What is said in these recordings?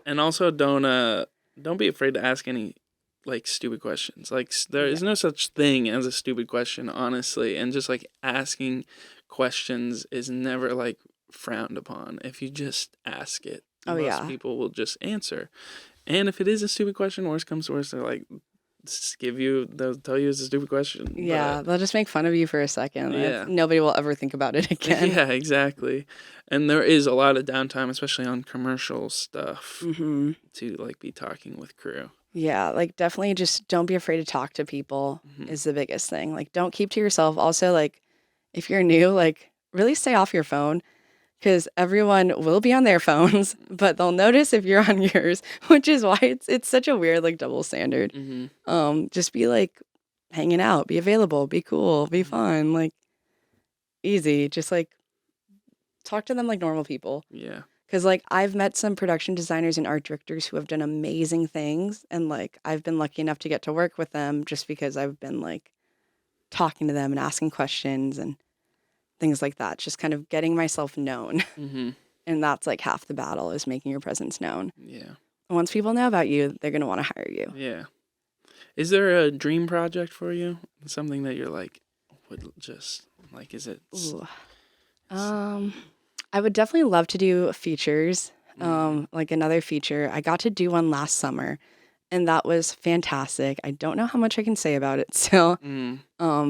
And also don't be afraid to ask any like stupid questions. Like there Yeah. is no such thing as a stupid question, honestly, and just like asking questions is never like frowned upon. If you just ask it, Oh most yeah. people will just answer. And if it is a stupid question, worst comes to worst, they're like they'll tell you it's a stupid question. Yeah, But they'll just make fun of you for a second. yeah. Nobody will ever think about it again. Yeah, exactly. And there is a lot of downtime, especially on commercial stuff, Hmm. to like be talking with crew. Yeah, like definitely just don't be afraid to talk to people Hmm. is the biggest thing. Like don't keep to yourself. Also, like if you're new, like really stay off your phone because everyone will be on their phones, but they'll notice if you're on yours, which is why it's such a weird like double standard. Hmm. Just be like hanging out, be available, be cool, be Hmm. fun, like easy. Just like talk to them like normal people. Yeah. Because, like, I've met some production designers and art directors who have done amazing things. And, like, I've been lucky enough to get to work with them just because I've been, like, talking to them and asking questions and things like that. Just kind of getting myself known. Hmm. And that's, like, half the battle is making your presence known. Yeah. And once people know about you, they're going to want to hire you. Yeah. Is there a dream project for you? Something that you're like would just like is it Ooh. Um, I would definitely love to do features. mm, Like another feature. I got to do one last summer and that was fantastic. I don't know how much I can say about it still. mm,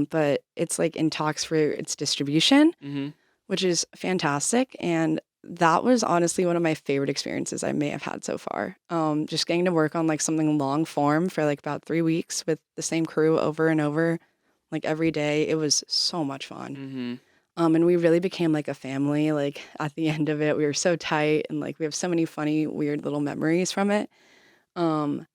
But it's like in talks for its distribution, mhm, which is fantastic. And that was honestly one of my favorite experiences I may have had so far. Just getting to work on like something long form for like about 3 weeks with the same crew over and over, like every day. It was so much fun. mhm, And we really became like a family. Like at the end of it, we were so tight and like we have so many funny, weird little memories from it. Um,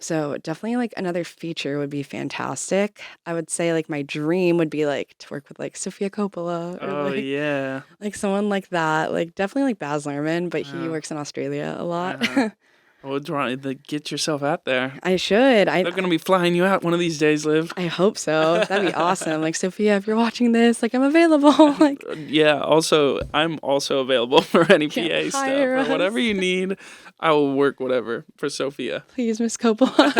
so definitely like another feature would be fantastic. I would say like my dream would be like to work with like Sofia Coppola or oh yeah, like someone like that. Like definitely like Baz Luhrmann, but he uh, works in Australia a lot. uh-huh. Well, get yourself out there. I should. They're gonna be flying you out one of these days, Liv. I hope so. That'd be awesome. Like Sophia, if you're watching this, like I'm available. Like Yeah. Also, I'm also available for any can't PA stuff hire or whatever us. you need. I will work whatever for Sophia. Please, Miss Coppola.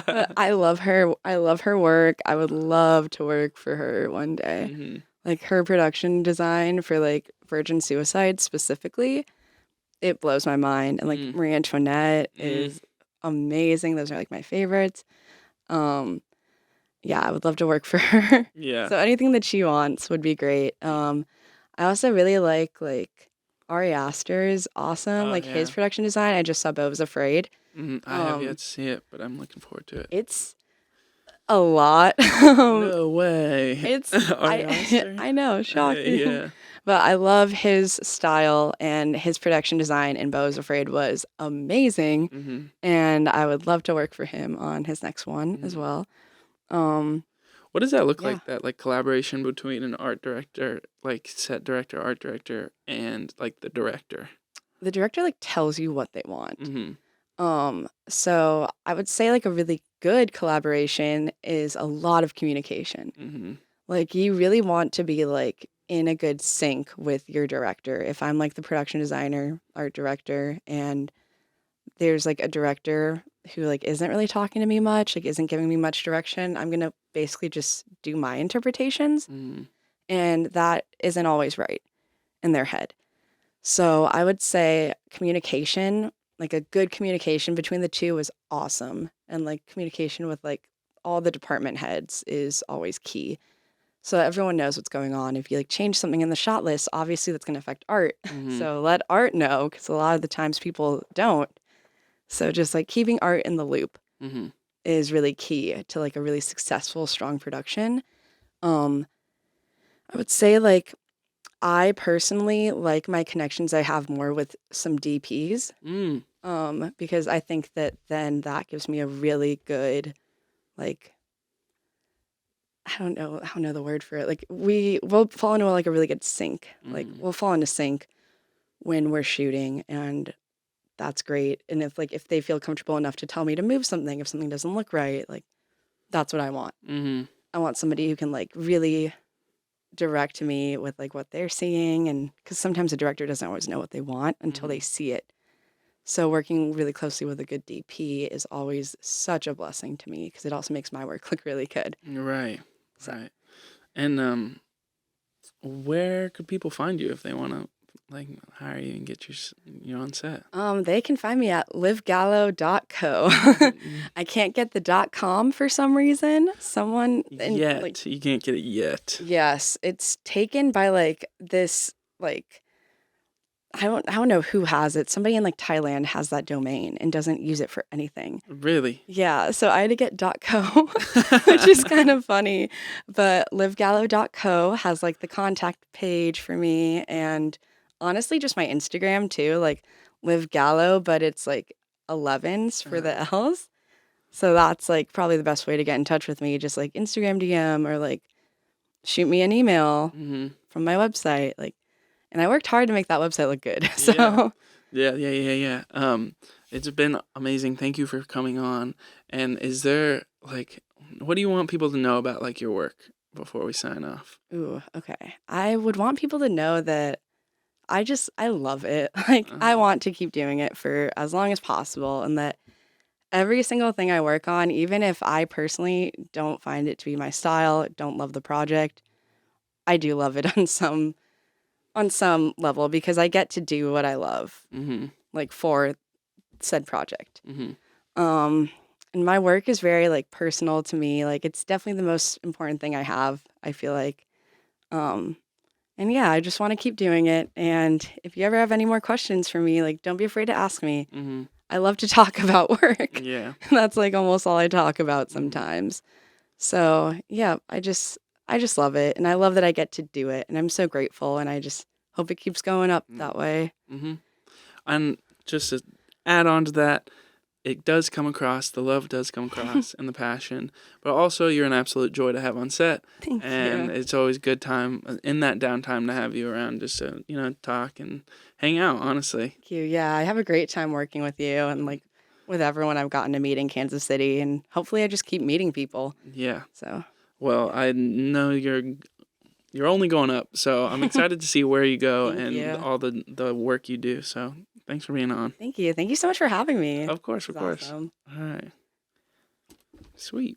But I love her. I love her work. I would love to work for her one day. Hmm. Like her production design for like Virgin Suicide specifically, it blows my mind. And like Mm, Marie Antoinette mm, is amazing. Those are like my favorites. Um, yeah, I would love to work for her. yeah. So anything that she wants would be great. I also really like Ari Aster is awesome. Oh Like his yeah. production design. I just saw Beau was Afraid. I have yet Um, to see it, but I'm looking forward to it. it's a lot. No way. It's Ari Aster? I know, shocking. Yeah. But I love his style and his production design in Beau is Afraid was amazing. Hmm. And I would love to work for him on his next one as Hmm. well. Um, What does that look yeah. like? That like collaboration between an art director, like set director, art director, and like the director. The director like tells you what they want. Hmm. So I would say like a really good collaboration is a lot of communication. Hmm. Like you really want to be like in a good sync with your director. If I'm like the production designer, art director, and there's like a director who like isn't really talking to me much, like isn't giving me much direction, I'm gonna basically just do my interpretations, Hmm. and that isn't always right in their head. So I would say communication, like a good communication between the two is awesome. And like communication with like all the department heads is always key. So that everyone knows what's going on. If you like change something in the shot list, obviously that's going to affect art. Hmm. So let art know because a lot of the times people don't. So just like keeping art in the loop Hmm. is really key to like a really successful, strong production. Um, I would say like I personally like my connections I have more with some DPs, Mm. because I think that then that gives me a really good, like, I don't know the word for it. Like we'll fall into like a really good sync. Like Hmm. we'll fall into sync when we're shooting, and that's great. And if they feel comfortable enough to tell me to move something if something doesn't look right, like that's what I want. Hmm. I want somebody who can like really direct me with like what they're seeing, and because sometimes a director doesn't always know what they want until they Hmm. see it. So working really closely with a good DP is always such a blessing to me because it also makes my work look really good. Right. So Right. And where could people find you if they want to like hire you and get you on set? they can find me at livgallo.co. Mm, I can't get the .com for some reason. Someone and like yet you can't get it yet. yes, it's taken by like this like I don't know who has it. Somebody in like Thailand has that domain and doesn't use it for anything. Really? Yeah, so I had to get .co, which is kind of funny. But livgallo.co has like the contact page for me and honestly just my Instagram too, like Liv Gallo, but it's like 11s for Uh, the L's. So that's like probably the best way to get in touch with me, just like Instagram DM or like shoot me an email mm-hmm. from my website. Like, and I worked hard to make that website look good. Yeah. So Yeah. It's been amazing. Thank you for coming on. And is there like, what do you want people to know about like your work before we sign off? ooh, okay. I would want people to know that I love it. Like I Uh, want to keep doing it for as long as possible and that every single thing I work on, even if I personally don't find it to be my style, don't love the project, I do love it on some level because I get to do what I love mm-hmm. like for said project. Mm-hmm. Um and my work is very like personal to me. Like it's definitely the most important thing I have, I feel like. Um And yeah, I just want to keep doing it. And if you ever have any more questions for me, like don't be afraid to ask me. Mm-hmm. I love to talk about work. Yeah. That's like almost all I talk about Mm-hmm. sometimes. So yeah, I just love it. And I love that I get to do it. And I'm so grateful. And I just hope it keeps going up that way. Mm-hmm. And just to add on to that, it does come across, the love does come across and the passion, but also you're an absolute joy to have on set. Thank And you. it's always good time in that downtime to have you around just to, talk and hang out, honestly. Thank you. Yeah, I have a great time working with you and like with everyone I've gotten to meet in Kansas City. And hopefully I just keep meeting people. Yeah. So Well, I know you're only going up, so I'm excited to see where you go thank and you. all the work you do. So thanks for being on. Thank you. Thank you so much for having me. Of course, This of is course. awesome. All right. Sweet.